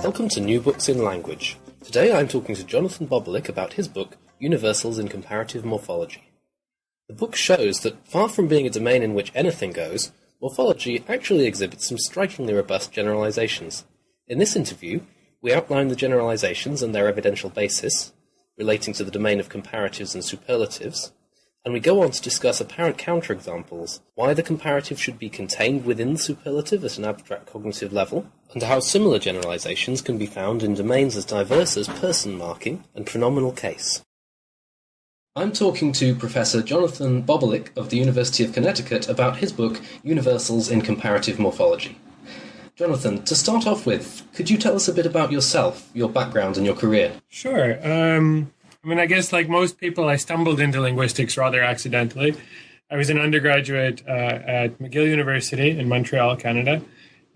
Welcome to New Books in Language. Today I'm talking to Jonathan Bobaljik about his book, Universals in Comparative Morphology. The book shows that, far from being a domain in which anything goes, morphology actually exhibits some strikingly robust generalizations. In this interview, we outline the generalizations and their evidential basis, relating to the domain of comparatives and superlatives, and we go on to discuss apparent counterexamples, why the comparative should be contained within the superlative at an abstract cognitive level, and how similar generalizations can be found in domains as diverse as person marking and pronominal case. I'm talking to Professor Jonathan Bobaljik of the University of Connecticut about his book, Universals in Comparative Morphology. Jonathan, to start off with, could you tell us a bit about yourself, your background and your career? Sure. I guess like most people, I stumbled into linguistics rather accidentally. I was an undergraduate at McGill University in Montreal, Canada,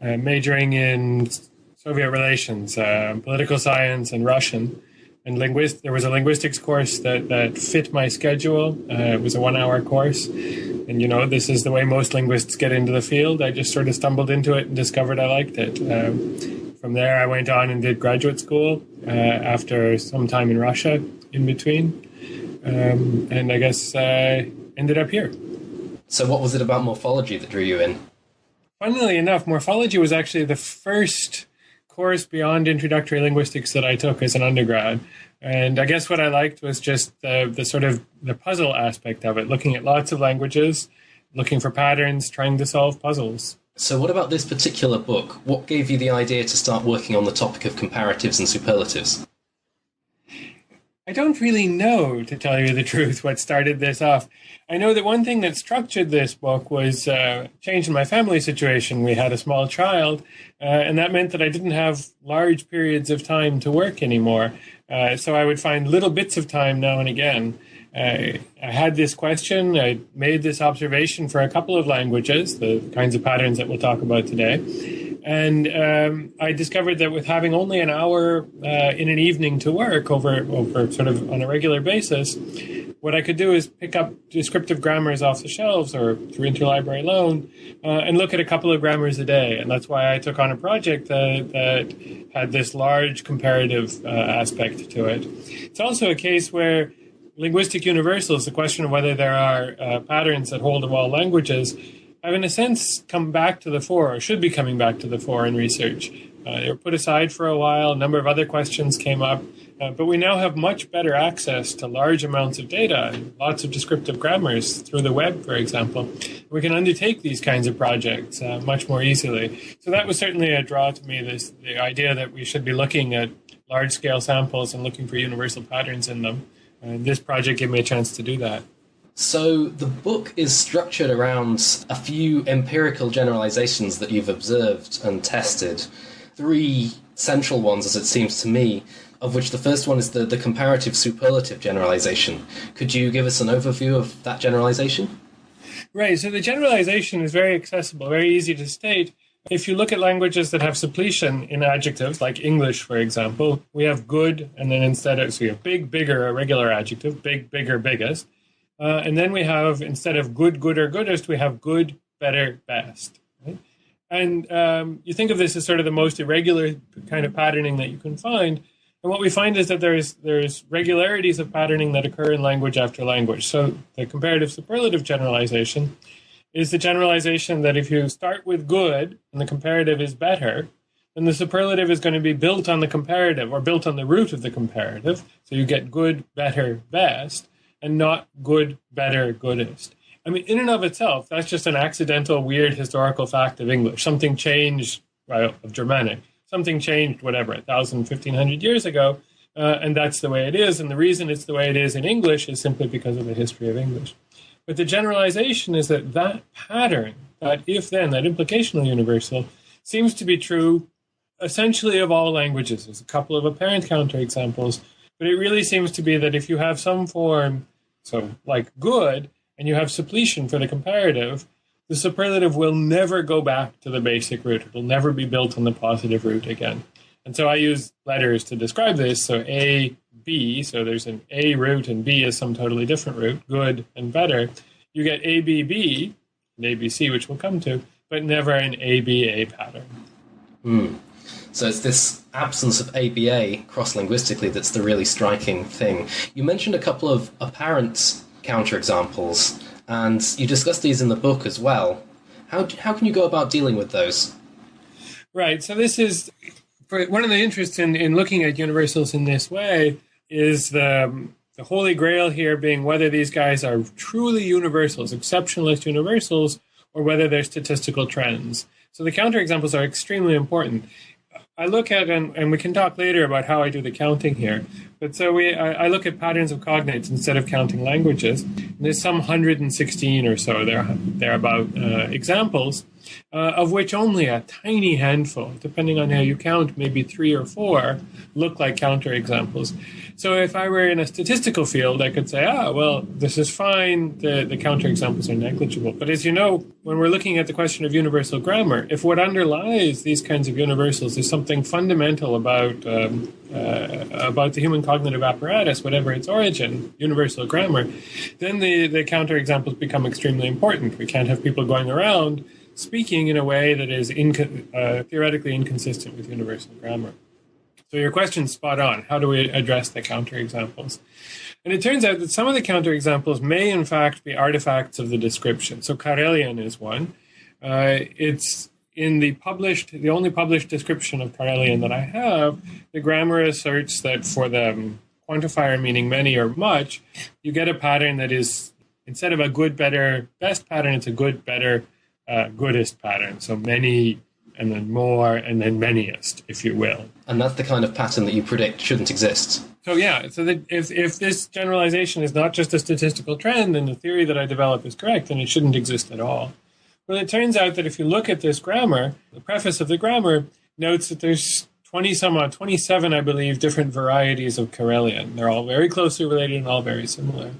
majoring in Soviet relations, political science and Russian. And there was a linguistics course that fit my schedule. It was a 1-hour course. And, this is the way most linguists get into the field. I just sort of stumbled into it and discovered I liked it. From there, I went on and did graduate school after some time in Russia in between. And I guess I ended up here. So what was it about morphology that drew you in? Funnily enough, morphology was actually the first course beyond introductory linguistics that I took as an undergrad. And I guess what I liked was just the puzzle aspect of it, looking at lots of languages, looking for patterns, trying to solve puzzles. So what about this particular book? What gave you the idea to start working on the topic of comparatives and superlatives? I don't really know, to tell you the truth, what started this off. I know that one thing that structured this book was change in my family situation. We had a small child, and that meant that I didn't have large periods of time to work anymore. So I would find little bits of time now and again. I had this question. I made this observation for a couple of languages, the kinds of patterns that we'll talk about today. And I discovered that with having only an hour in an evening to work over sort of on a regular basis, what I could do is pick up descriptive grammars off the shelves or through interlibrary loan and look at a couple of grammars a day. And that's why I took on a project that had this large comparative aspect to it. It's also a case where linguistic universals, the question of whether there are patterns that hold of all languages, have in a sense come back to the fore, or should be coming back to the fore in research. They were put aside for a while, a number of other questions came up, but we now have much better access to large amounts of data, lots of descriptive grammars through the web, for example. We can undertake these kinds of projects much more easily. So that was certainly a draw to me, the idea that we should be looking at large-scale samples and looking for universal patterns in them. And this project gave me a chance to do that. So the book is structured around a few empirical generalizations that you've observed and tested. 3 central ones, as it seems to me, of which the first one is the Comparative-Superlative Generalization. Could you give us an overview of that generalization? Right, so the generalization is very accessible, very easy to state. If you look at languages that have suppletion in adjectives, like English, for example, we have good, and then so we have big, bigger, a regular adjective, big, bigger, biggest. And then we have, instead of good, gooder, goodest, we have good, better, best. Right? And you think of this as sort of the most irregular kind of patterning that you can find. And what we find is that there's regularities of patterning that occur in language after language. So the comparative-superlative generalization is the generalization that if you start with good and the comparative is better, then the superlative is going to be built on the comparative or built on the root of the comparative. So you get good, better, best, and not good, better, goodest. I mean, in and of itself, that's just an accidental, weird historical fact of English. Something changed, of Germanic. Something changed, 1,000, 1,500 years ago, and that's the way it is. And the reason it's the way it is in English is simply because of the history of English. But the generalization is that pattern, that if-then, that implicational universal, seems to be true essentially of all languages. There's a couple of apparent counterexamples, but it really seems to be that if you have some form, so like good, and you have suppletion for the comparative, the superlative will never go back to the basic root. It will never be built on the positive root again. And so I use letters to describe this. So A, B, so there's an A root and B is some totally different root, good and better. You get ABB and ABC, which we'll come to, but never an ABA pattern. So it's this absence of ABA cross-linguistically that's the really striking thing. You mentioned a couple of apparent counterexamples, and you discussed these in the book as well. How can you go about dealing with those? Right. So this is one of the interests in looking at universals in this way is the holy grail here being whether these guys are truly universals, exceptionalist universals, or whether they're statistical trends. So the counterexamples are extremely important. I look at, and we can talk later about how I do the counting here, but so I look at patterns of cognates instead of counting languages. And there's some 116 or so thereabout examples, of which only a tiny handful, depending on how you count, maybe 3 or 4, look like counterexamples. So if I were in a statistical field, I could say, well, this is fine, the counterexamples are negligible. But as you know, when we're looking at the question of universal grammar, if what underlies these kinds of universals is something fundamental about the human cognitive apparatus, whatever its origin, universal grammar, then the counterexamples become extremely important. We can't have people going around speaking in a way that is theoretically inconsistent with universal grammar. So your question's spot on. How do we address the counterexamples? And it turns out that some of the counterexamples may in fact be artifacts of the description. So Karelian is one. It's in the only published description of Karelian that I have, the grammar asserts that for the quantifier meaning many or much, you get a pattern that is, instead of a good, better, best pattern, it's a good, better, goodest pattern. So many, and then more, and then manyest, if you will. And that's the kind of pattern that you predict shouldn't exist. So yeah, so that if this generalization is not just a statistical trend, and the theory that I develop is correct, then it shouldn't exist at all. Well, it turns out that if you look at this grammar, the preface of the grammar notes that there's 27, I believe, different varieties of Karelian. They're all very closely related and all very similar.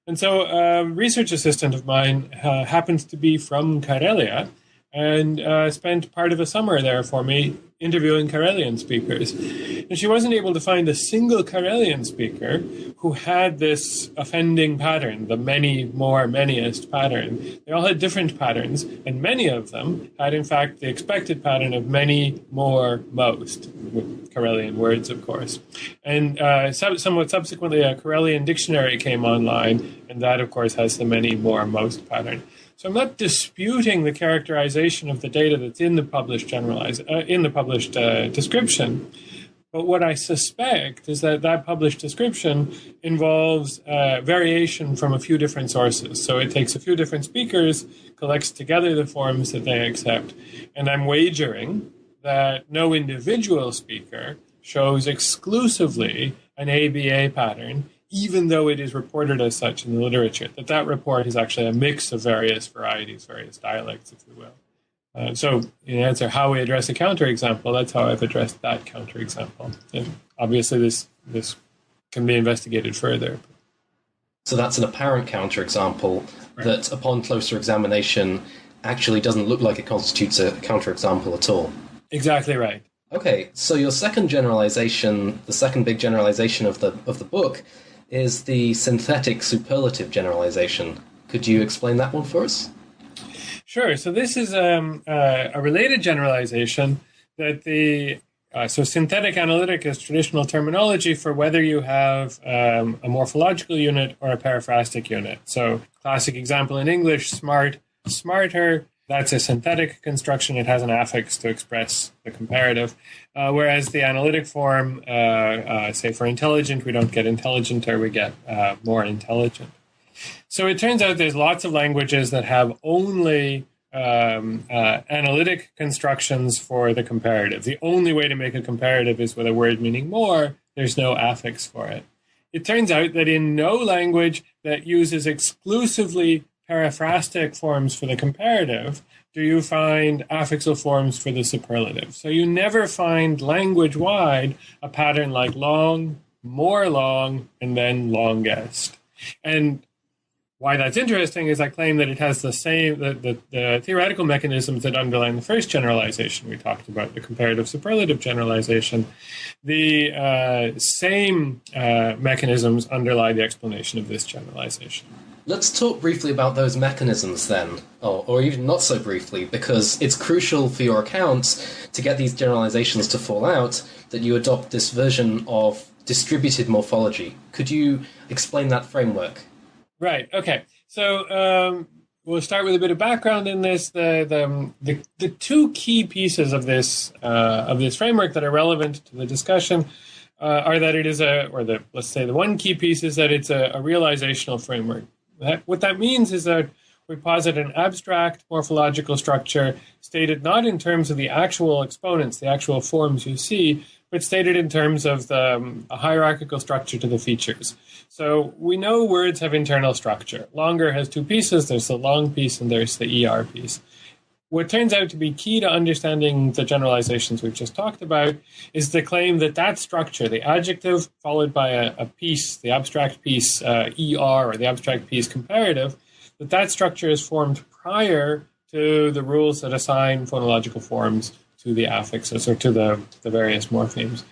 And so a research assistant of mine happens to be from Karelia, and spent part of a summer there for me interviewing Karelian speakers. And she wasn't able to find a single Karelian speaker who had this offending pattern, the many, more, manyest pattern. They all had different patterns, and many of them had, in fact, the expected pattern of many, more, most, with Karelian words, of course. And somewhat subsequently, a Karelian dictionary came online, and that, of course, has the many, more, most pattern. So I'm not disputing the characterization of the data that's in the published description, but what I suspect is that published description involves variation from a few different sources. So it takes a few different speakers, collects together the forms that they accept, and I'm wagering that no individual speaker shows exclusively an ABA pattern, even though it is reported as such in the literature, that report is actually a mix of various varieties, various dialects, if you will. So in answer how we address a counterexample, that's how I've addressed that counterexample. And obviously this can be investigated further. So that's an apparent counterexample Right. that upon closer examination actually doesn't look like it constitutes a counterexample at all. Exactly right. Okay, so your second generalization, the second big generalization of the book, is the synthetic superlative generalization. Could you explain that one for us? Sure. So this is a related generalization that so synthetic analytic is traditional terminology for whether you have a morphological unit or a periphrastic unit. So classic example in English, smart, smarter. That's a synthetic construction. It has an affix to express the comparative. Whereas the analytic form, say for intelligent, we don't get intelligenter, we get more intelligent. So it turns out there's lots of languages that have only analytic constructions for the comparative. The only way to make a comparative is with a word meaning more. There's no affix for it. It turns out that in no language that uses exclusively periphrastic forms for the comparative do you find affixal forms for the superlative. So you never find language-wide a pattern like long, more long, and then longest. And why that's interesting is I claim that it has the same, the theoretical mechanisms that underlie the first generalization we talked about, the comparative-superlative generalization. The same mechanisms underlie the explanation of this generalization. Let's talk briefly about those mechanisms then, or even not so briefly, because it's crucial for your accounts to get these generalizations to fall out that you adopt this version of distributed morphology. Could you explain that framework? Right. Okay. So we'll start with a bit of background in this. The two key pieces of this framework that are relevant to the discussion are that it is let's say the one key piece is that it's a realizational framework. What that means is that we posit an abstract morphological structure stated not in terms of the actual exponents, the actual forms you see, but stated in terms of a hierarchical structure to the features. So we know words have internal structure. Longer has two pieces. There's the long piece and there's the ER piece. What turns out to be key to understanding the generalizations we've just talked about is the claim that that structure, the adjective followed by a piece, the abstract piece ER or the abstract piece comparative, that structure is formed prior to the rules that assign phonological forms to the affixes or to the various morphemes.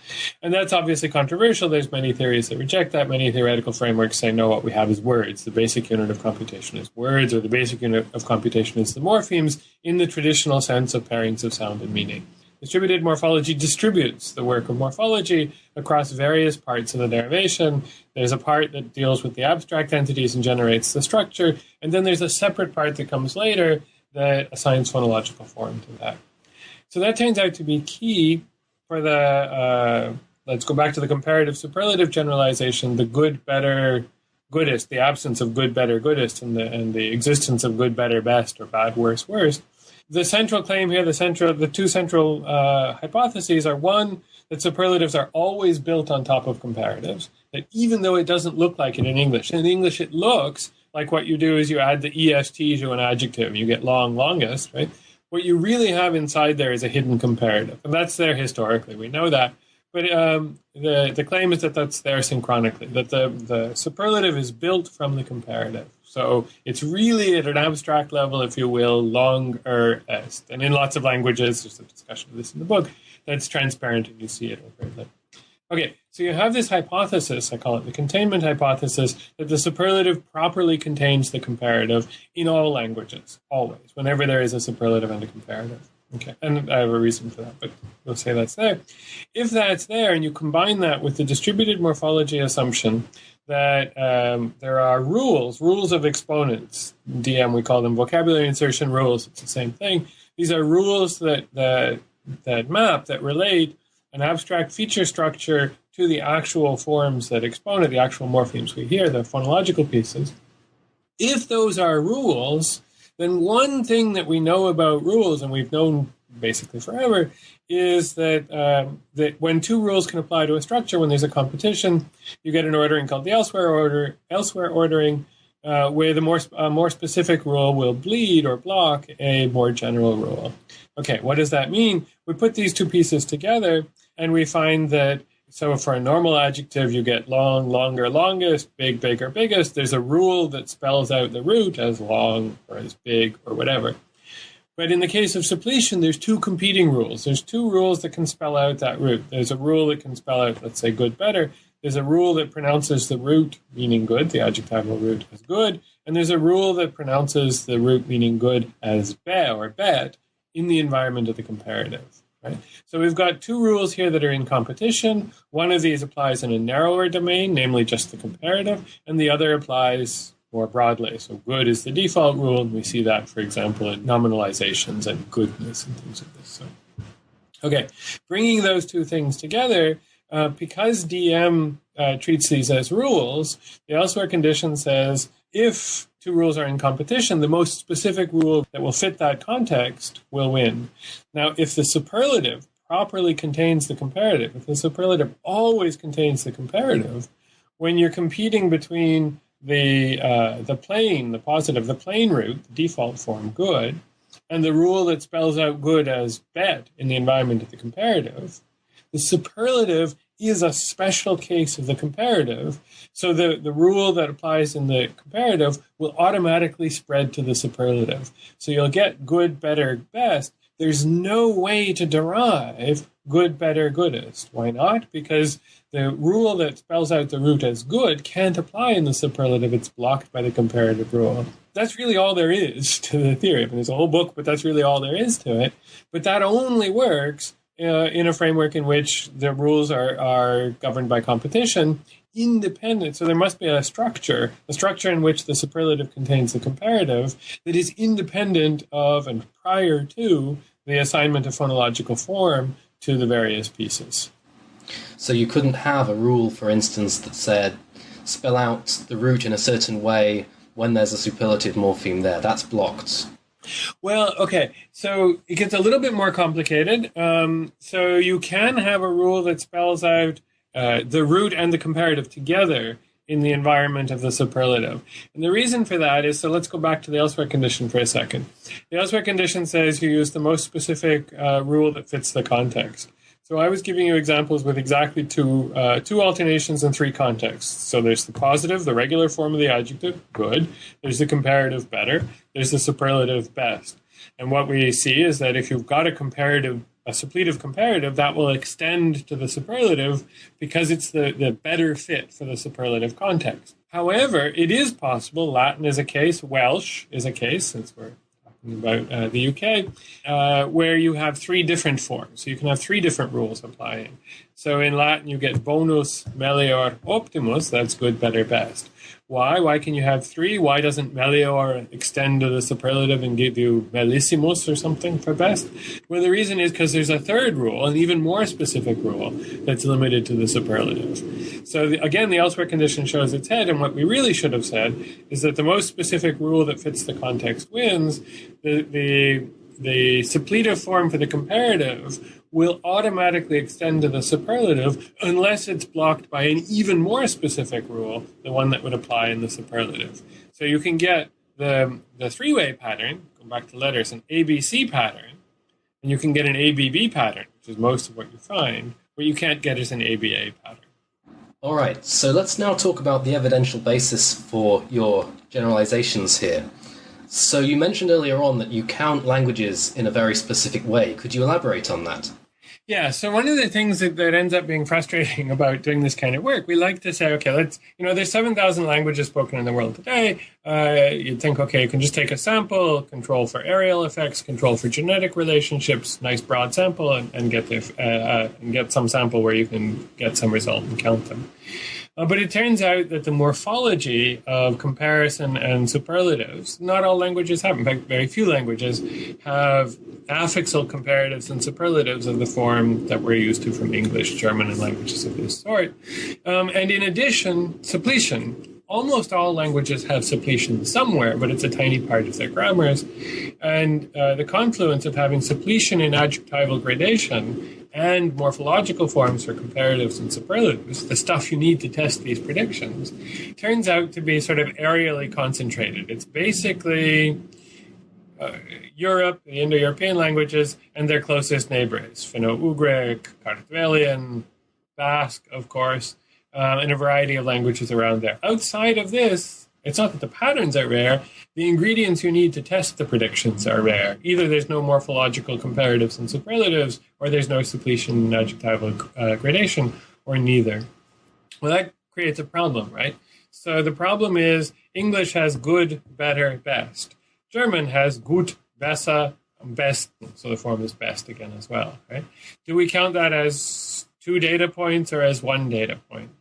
And that's obviously controversial. There's many theories that reject that. Many theoretical frameworks say, no, what we have is words. The basic unit of computation is words, or the basic unit of computation is the morphemes in the traditional sense of pairings of sound and meaning. Distributed morphology distributes the work of morphology across various parts of the derivation. There's a part that deals with the abstract entities and generates the structure, and then there's a separate part that comes later that assigns phonological form to that. So that turns out to be key for let's go back to the comparative-superlative generalization, the good, better, goodest, the absence of good, better, goodest, and the existence of good, better, best, or bad, worse, worst. The central claim here, the two central hypotheses are, one, that superlatives are always built on top of comparatives, that even though it doesn't look like it in English it looks like what you do is you add the est to an adjective, you get long, longest, right? What you really have inside there is a hidden comparative, and that's there historically. We know that, but the claim is that that's there synchronically, that the superlative is built from the comparative. So it's really at an abstract level, if you will, long-est. And in lots of languages, there's a discussion of this in the book, that's transparent and you see it overtly. Okay, so you have this hypothesis, I call it the containment hypothesis, that the superlative properly contains the comparative in all languages, always, whenever there is a superlative and a comparative. Okay, and I have a reason for that, but we'll say that's there. If that's there, and you combine that with the distributed morphology assumption that there are rules of exponents. In DM, we call them vocabulary insertion rules. It's the same thing. These are rules that relate an abstract feature structure to the actual forms that expone it, the actual morphemes we hear, the phonological pieces. If those are rules, then one thing that we know about rules, and we've known basically forever, is that when two rules can apply to a structure, when there's a competition, you get an ordering called the elsewhere ordering, where a more specific rule will bleed or block a more general rule. Okay, what does that mean? We put these two pieces together, and we find that, so for a normal adjective, you get long, longer, longest, big, bigger, biggest. There's a rule that spells out the root as long or as big or whatever. But in the case of suppletion, there's two competing rules. There's two rules that can spell out that root. There's a rule that can spell out, let's say, good, better. There's a rule that pronounces the root, meaning good, the adjectival root, as good. And there's a rule that pronounces the root, meaning good, as be or bet in the environment of the comparative. Right? So we've got two rules here that are in competition. One of these applies in a narrower domain, namely just the comparative, and the other applies more broadly. So good is the default rule, and we see that, for example, in nominalizations and goodness and things like this. So, okay, bringing those two things together, because DM treats these as rules, the elsewhere condition says if two rules are in competition, the most specific rule that will fit that context will win. Now, if the superlative properly contains the comparative, if the superlative always contains the comparative, when you're competing between the plain, the positive, the plain root, the default form, good, and the rule that spells out good as bet in the environment of the comparative, the superlative is a special case of the comparative. So the rule that applies in the comparative will automatically spread to the superlative. So you'll get good, better, best. There's no way to derive good, better, goodest. Why not? Because the rule that spells out the root as good can't apply in the superlative. It's blocked by the comparative rule. That's really all there is to the theory. I mean, there's a whole book, but that's really all there is to it. But that only works in a framework in which the rules are governed by competition, independent. So there must be a structure in which the superlative contains the comparative that is independent of and prior to the assignment of phonological form to the various pieces. So you couldn't have a rule, for instance, that said, spell out the root in a certain way when there's a superlative morpheme there. That's blocked. Well, okay, so it gets a little bit more complicated. So you can have a rule that spells out the root and the comparative together in the environment of the superlative. And the reason for that is, so let's go back to the elsewhere condition for a second. The elsewhere condition says you use the most specific rule that fits the context. So I was giving you examples with exactly two alternations and three contexts. So there's the positive, the regular form of the adjective, good. There's the comparative, better. There's the superlative, best. And what we see is that if you've got a suppletive comparative, that will extend to the superlative because it's the better fit for the superlative context. However, it is possible, Latin is a case, Welsh is a case, since we're about the UK, where you have three different forms. So you can have three different rules applying. So in Latin, you get bonus, melior, optimus. That's good, better, best. Why? Why can you have three? Why doesn't melior extend to the superlative and give you mellissimus or something for best? Well, the reason is because there's a third rule, an even more specific rule, that's limited to the superlative. So again, the elsewhere condition shows its head, and what we really should have said is that the most specific rule that fits the context wins. The suppletive form for the comparative will automatically extend to the superlative unless it's blocked by an even more specific rule, the one that would apply in the superlative. So you can get the three-way pattern, go back to letters, an ABC pattern, and you can get an ABB pattern, which is most of what you find. What you can't get is an ABA pattern. All right, so let's now talk about the evidential basis for your generalizations here. So you mentioned earlier on that you count languages in a very specific way. Could you elaborate on that? Yeah, so one of the things that ends up being frustrating about doing this kind of work, we like to say, okay, there's 7,000 languages spoken in the world today. You'd think, okay, you can just take a sample, control for areal effects, control for genetic relationships, nice broad sample, and get some sample where you can get some result and count them. But it turns out that the morphology of comparison and superlatives, not all languages have. In fact, very few languages have affixal comparatives and superlatives of the form that we're used to from English, German, and languages of this sort. And in addition, suppletion. Almost all languages have suppletion somewhere, but it's a tiny part of their grammars. And the confluence of having suppletion in adjectival gradation and morphological forms for comparatives and superlatives, the stuff you need to test these predictions, turns out to be sort of areally concentrated. It's basically Europe, the Indo-European languages, and their closest neighbors, Finno-Ugric, Kartvelian, Basque, of course, and a variety of languages around there. Outside of this, it's not that the patterns are rare, the ingredients you need to test the predictions are rare. Either there's no morphological comparatives and superlatives, or there's no suppletion and adjectival gradation, or neither. Well, that creates a problem, right? So the problem is English has good, better, best. German has gut, besser, best, so the form is best again as well, right? Do we count that as two data points or as one data point?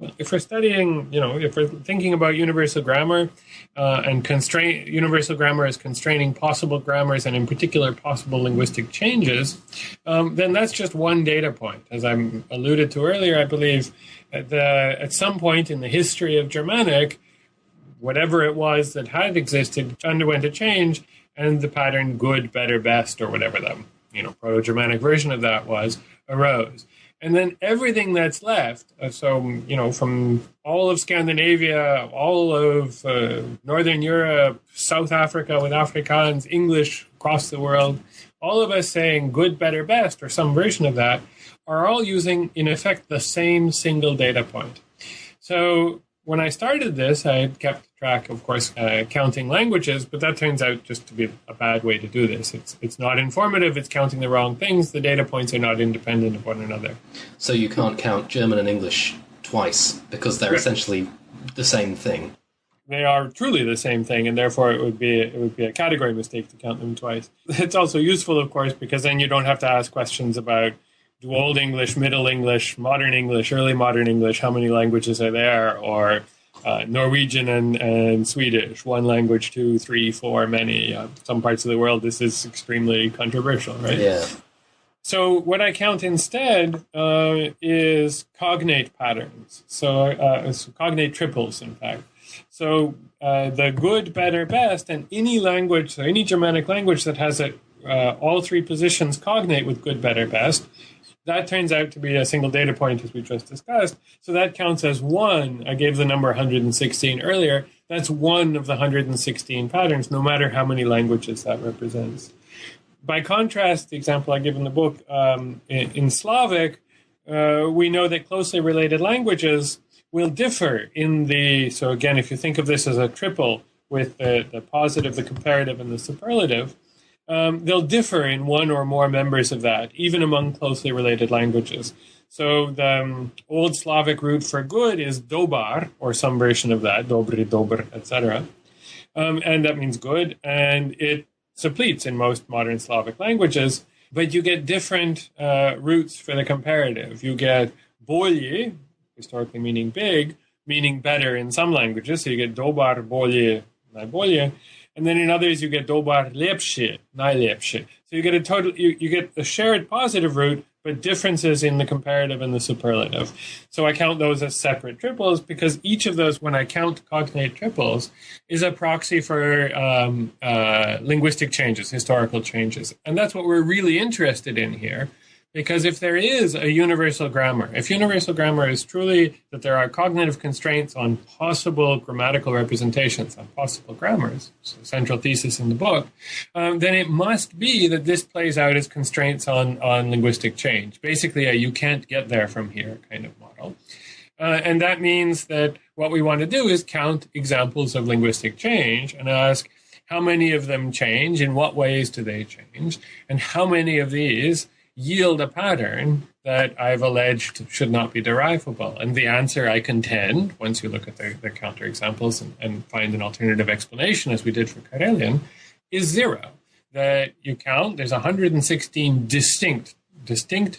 Well, if we're studying, if we're thinking about universal grammar and universal grammar is constraining possible grammars and in particular possible linguistic changes, then that's just one data point. As I alluded to earlier, I believe at some point in the history of Germanic, whatever it was that had existed underwent a change, and the pattern good, better, best, or whatever the Proto-Germanic version of that was, arose. And then everything that's left, from all of Scandinavia, all of Northern Europe, South Africa with Afrikaans, English across the world, all of us saying good, better, best, or some version of that, are all using, in effect, the same single data point. So when I started this, I kept track, of course, counting languages, but that turns out just to be a bad way to do this. It's not informative, it's counting the wrong things, the data points are not independent of one another. So you can't count German and English twice, because they're essentially the same thing. They are truly the same thing, and therefore it would be a category mistake to count them twice. It's also useful, of course, because then you don't have to ask questions about do Old English, Middle English, Modern English, Early Modern English, how many languages are there, or Norwegian and Swedish, one language, 2, 3, 4, many. Some parts of the world, this is extremely controversial, right? Yeah. So what I count instead is cognate patterns. So cognate triples, in fact. So the good, better, best, and any language, so any Germanic language that has all three positions cognate with good, better, best, that turns out to be a single data point, as we just discussed. So that counts as one. I gave the number 116 earlier. That's one of the 116 patterns, no matter how many languages that represents. By contrast, the example I give in the book, in Slavic, we know that closely related languages will differ in the, so again, if you think of this as a triple with the positive, the comparative, and the superlative, they'll differ in one or more members of that, even among closely related languages. So the Old Slavic root for good is dobar, or some version of that, dobry, dobr, etc. And that means good, and it suppletes in most modern Slavic languages, but you get different roots for the comparative. You get bolje, historically meaning big, meaning better in some languages, so you get dobar, bolje, najbolje, and then in others you get dobar, lepše, najlepše. So you get you get a shared positive root, but differences in the comparative and the superlative. So I count those as separate triples because each of those, when I count cognate triples, is a proxy for linguistic changes, historical changes. And that's what we're really interested in here. Because if there is a universal grammar, if universal grammar is truly that there are cognitive constraints on possible grammatical representations, on possible grammars, so central thesis in the book, then it must be that this plays out as constraints on linguistic change. Basically, a you can't get there from here kind of model. And that means that what we want to do is count examples of linguistic change and ask how many of them change, in what ways do they change, and how many of these yield a pattern that I've alleged should not be derivable. And the answer, I contend, once you look at the counterexamples and find an alternative explanation, as we did for Karelian, is 0. That you count, there's 116 distinct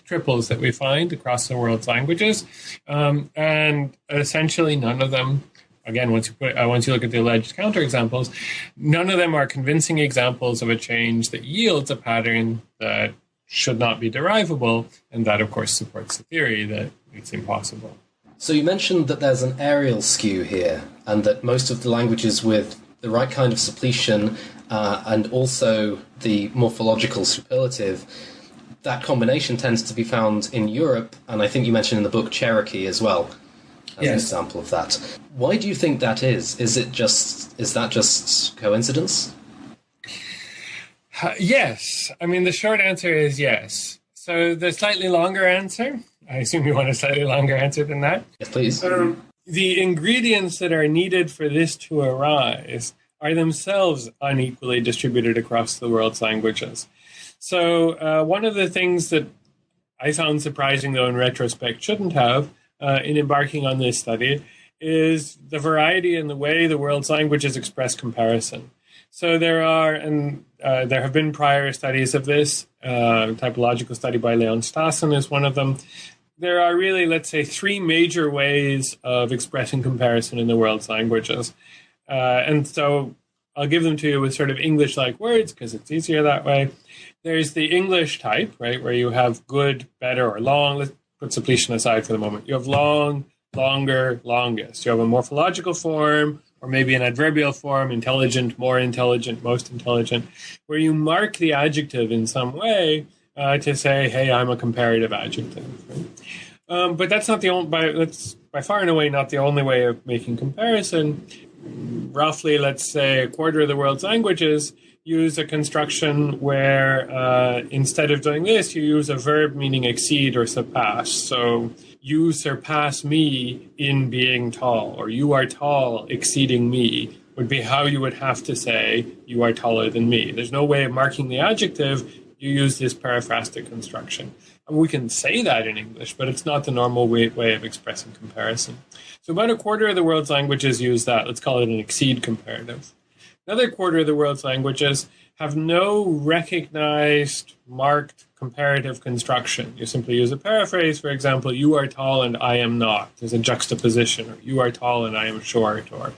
triples that we find across the world's languages, and essentially none of them, again, once you look at the alleged counterexamples, none of them are convincing examples of a change that yields a pattern that should not be derivable, and that, of course, supports the theory that it's impossible. So you mentioned that there's an Areal skew here, and that most of the languages with the right kind of suppletion and also the morphological superlative, that combination tends to be found in Europe, and I think you mentioned in the book Cherokee as well, as an example of that. Why do you think that is? Is that just coincidence? Yes. I mean, the short answer is yes. So the slightly longer answer, I assume you want a slightly longer answer than that? Yes, please. The ingredients that are needed for this to arise are themselves unequally distributed across the world's languages. So one of the things that I found surprising, though in retrospect shouldn't have, in embarking on this study, is the variety in the way the world's languages express comparison. So there have been prior studies of this. Typological study by Leon Stassen is one of them. There are really, let's say, 3 major ways of expressing comparison in the world's languages. And so I'll give them to you with sort of English-like words because it's easier that way. There's the English type, right, where you have good, better, or long. Let's put suppletion aside for the moment. You have long, longer, longest. You have a morphological form, or maybe an adverbial form, intelligent, more intelligent, most intelligent, where you mark the adjective in some way to say, hey, I'm a comparative adjective. Right? But that's not that's by far and away not the only way of making comparison. Roughly, let's say, a quarter of the world's languages use a construction where instead of doing this, you use a verb meaning exceed or surpass. So you surpass me in being tall, or you are tall exceeding me would be how you would have to say you are taller than me. There's no way of marking the adjective. You use this periphrastic construction. And we can say that in English, but it's not the normal way of expressing comparison. So about a quarter of the world's languages use that. Let's call it an exceed comparative. Another quarter of the world's languages have no recognized marked comparative construction. You simply use a paraphrase. For example, you are tall and I am not. There's a juxtaposition. Or you are tall and I am short. Or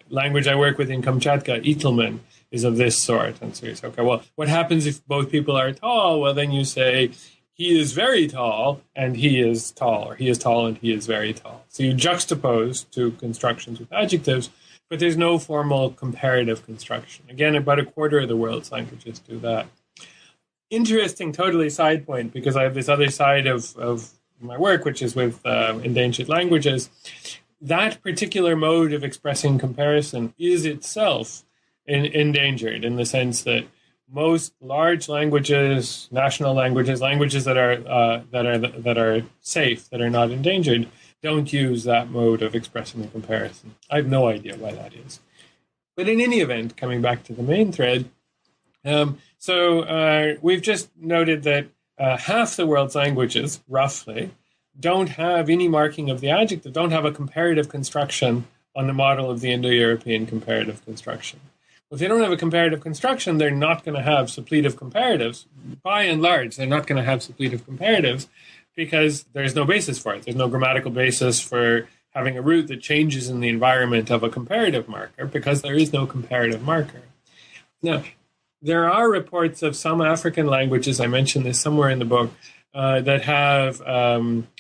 language I work with in Kamchatka, Itelmen, is of this sort. And so you say, okay, well, what happens if both people are tall? Well, then you say, he is very tall and he is tall, or he is tall and he is very tall. So you juxtapose two constructions with adjectives, but there's no formal comparative construction. Again, about a quarter of the world's languages do that. Interesting, totally side point, because I have this other side of my work, which is with endangered languages. That particular mode of expressing comparison is itself endangered, in the sense that most large languages, national languages, languages that are safe, that are not endangered, don't use that mode of expressing the comparison. I have no idea why that is. But in any event, coming back to the main thread, we've just noted that half the world's languages, roughly, don't have any marking of the adjective, don't have a comparative construction on the model of the Indo-European comparative construction. If they don't have a comparative construction, they're not going to have suppletive comparatives. By and large, they're not going to have suppletive comparatives because there's no basis for it. There's no grammatical basis for having a root that changes in the environment of a comparative marker, because there is no comparative marker. Now, there are reports of some African languages, I mentioned this somewhere in the book, that have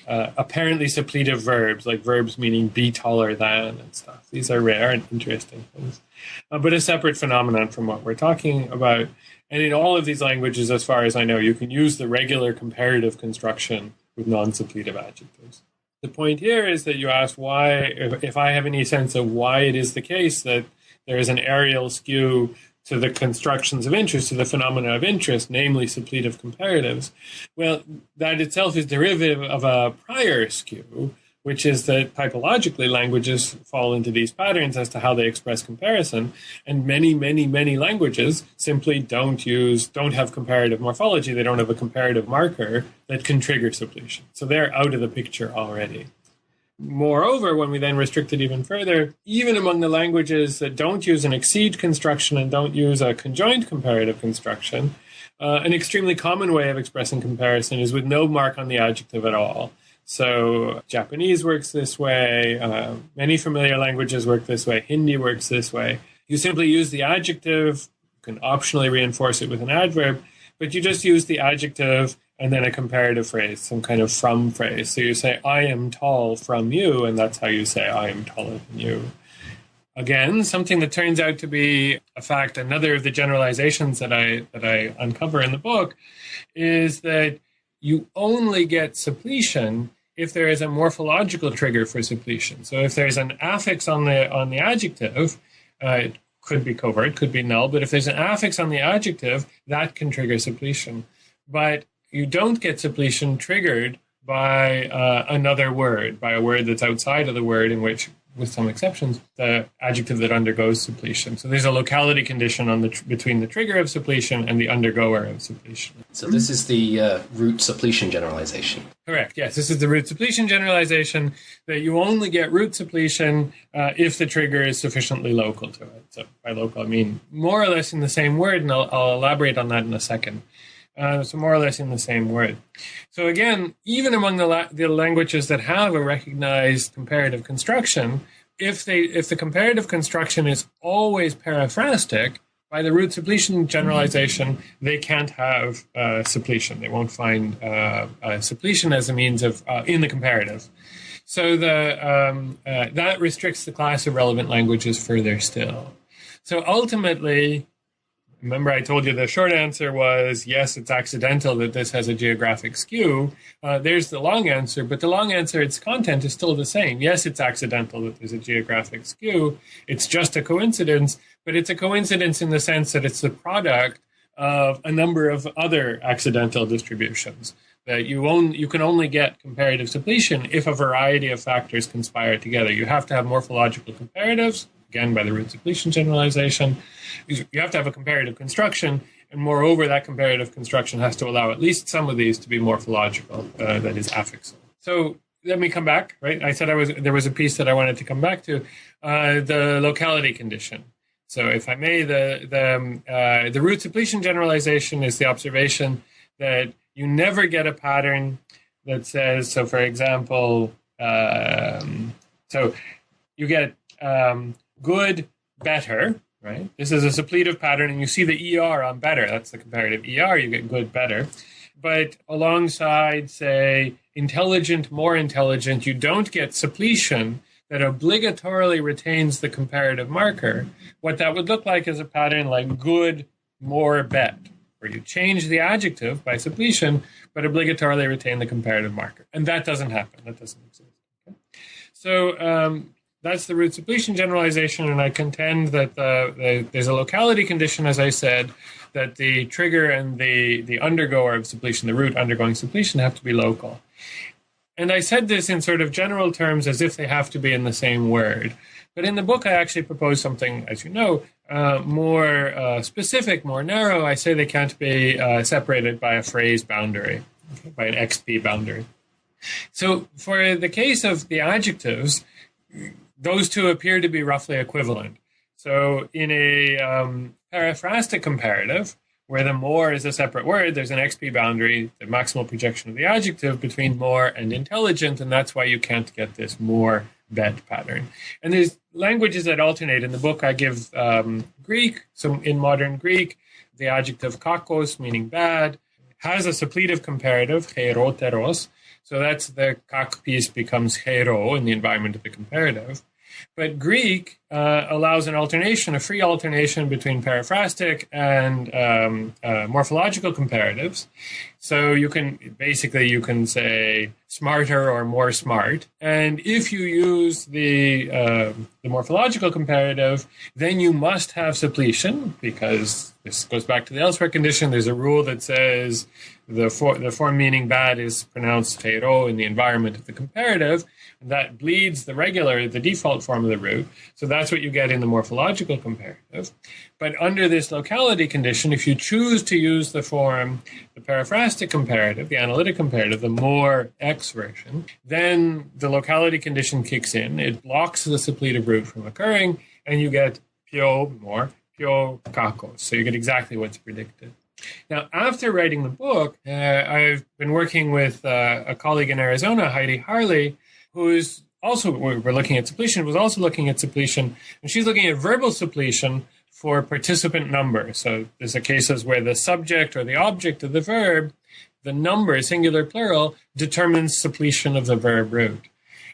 apparently suppletive verbs, like verbs meaning be taller than and stuff. These are rare and interesting things, but a separate phenomenon from what we're talking about. And in all of these languages, as far as I know, you can use the regular comparative construction with non-suppletive adjectives. The point here is that you ask why, if I have any sense of why it is the case that there is an areal skew to the constructions of interest, to the phenomena of interest, namely suppletive comparatives. Well, that itself is derivative of a prior skew, which is that typologically languages fall into these patterns as to how they express comparison, and many, many, many languages simply don't have comparative morphology. They don't have a comparative marker that can trigger suppletion. So they're out of the picture already. Moreover, when we then restrict it even further, even among the languages that don't use an exceed construction and don't use a conjoined comparative construction, an extremely common way of expressing comparison is with no mark on the adjective at all. So Japanese works this way, many familiar languages work this way, Hindi works this way. You simply use the adjective, you can optionally reinforce it with an adverb, but you just use the adjective and then a comparative phrase, some kind of from phrase. So you say, I am tall from you, and that's how you say, I am taller than you. Again, something that turns out to be a fact, another of the generalizations that I uncover in the book, is that you only get suppletion if there is a morphological trigger for suppletion. So if there's an affix on the adjective, it could be covert, could be null, but if there's an affix on the adjective, that can trigger suppletion. But you don't get suppletion triggered by another word, by a word that's outside of the word in which, with some exceptions, the adjective that undergoes suppletion. So there's a locality condition between the trigger of suppletion and the undergoer of suppletion. So this is the root suppletion generalization. Correct, yes. This is the root suppletion generalization, that you only get root suppletion if the trigger is sufficiently local to it. So by local, I mean more or less in the same word, and I'll elaborate on that in a second. So more or less in the same word. So again, even among the languages that have a recognized comparative construction, if the comparative construction is always periphrastic, by the root suppletion generalization, they can't have suppletion. They won't find suppletion as a means of in the comparative. So that restricts the class of relevant languages further still. So ultimately, Remember, I told you the short answer was, yes, it's accidental that this has a geographic skew. There's the long answer, but the long answer, its content is still the same. Yes, it's accidental that there's a geographic skew. It's just a coincidence, but it's a coincidence in the sense that it's the product of a number of other accidental distributions. That you can only get comparative suppletion if a variety of factors conspire together. You have to have morphological comparatives, again by the root suppletion generalization. You have to have a comparative construction, and moreover, that comparative construction has to allow at least some of these to be morphological, that is affixal. So let me come back, right? I said there was a piece that I wanted to come back to, the locality condition. So if I may, the root suppletion generalization is the observation that you never get a pattern that says, so for example, so you get good, better, right? This is a suppletive pattern, and you see the ER on better. That's the comparative ER. You get good, better. But alongside, say, intelligent, more intelligent, you don't get suppletion that obligatorily retains the comparative marker. What that would look like is a pattern like good, more, bet, where you change the adjective by suppletion, but obligatorily retain the comparative marker. And that doesn't happen. That doesn't exist. Okay? So that's the root suppletion generalization, and I contend that there's a locality condition, as I said, that the trigger and the undergoer of suppletion, the root undergoing suppletion, have to be local. And I said this in sort of general terms as if they have to be in the same word. But in the book, I actually propose something, as you know, more specific, more narrow. I say they can't be separated by a phrase boundary, okay, by an XP boundary. So for the case of the adjectives, those two appear to be roughly equivalent. So in a paraphrastic comparative, where the more is a separate word, there's an XP boundary, the maximal projection of the adjective between more and intelligent, and that's why you can't get this more bet pattern. And there's languages that alternate. In the book, I give Greek. So in modern Greek, the adjective kakos, meaning bad, has a suppletive comparative, heroteros. So that's the kak piece becomes hero in the environment of the comparative. But Greek allows an alternation, a free alternation between paraphrastic and morphological comparatives. So you can say smarter or more smart. And if you use the morphological comparative, then you must have suppletion, because this goes back to the elsewhere condition. There's a rule that says the form meaning bad is pronounced hero in the environment of the comparative. That bleeds the default form of the root. So that's what you get in the morphological comparative. But under this locality condition, if you choose to use the paraphrastic comparative, the analytic comparative, the more X version, then the locality condition kicks in. It blocks the suppletive root from occurring, and you get pio, more, pio, kakos. So you get exactly what's predicted. Now, after writing the book, I've been working with a colleague in Arizona, Heidi Harley, who's also, we're looking at suppletion, was also looking at suppletion, and she's looking at verbal suppletion for participant number. So there's cases where the subject or the object of the verb, the number, singular, plural, determines suppletion of the verb root.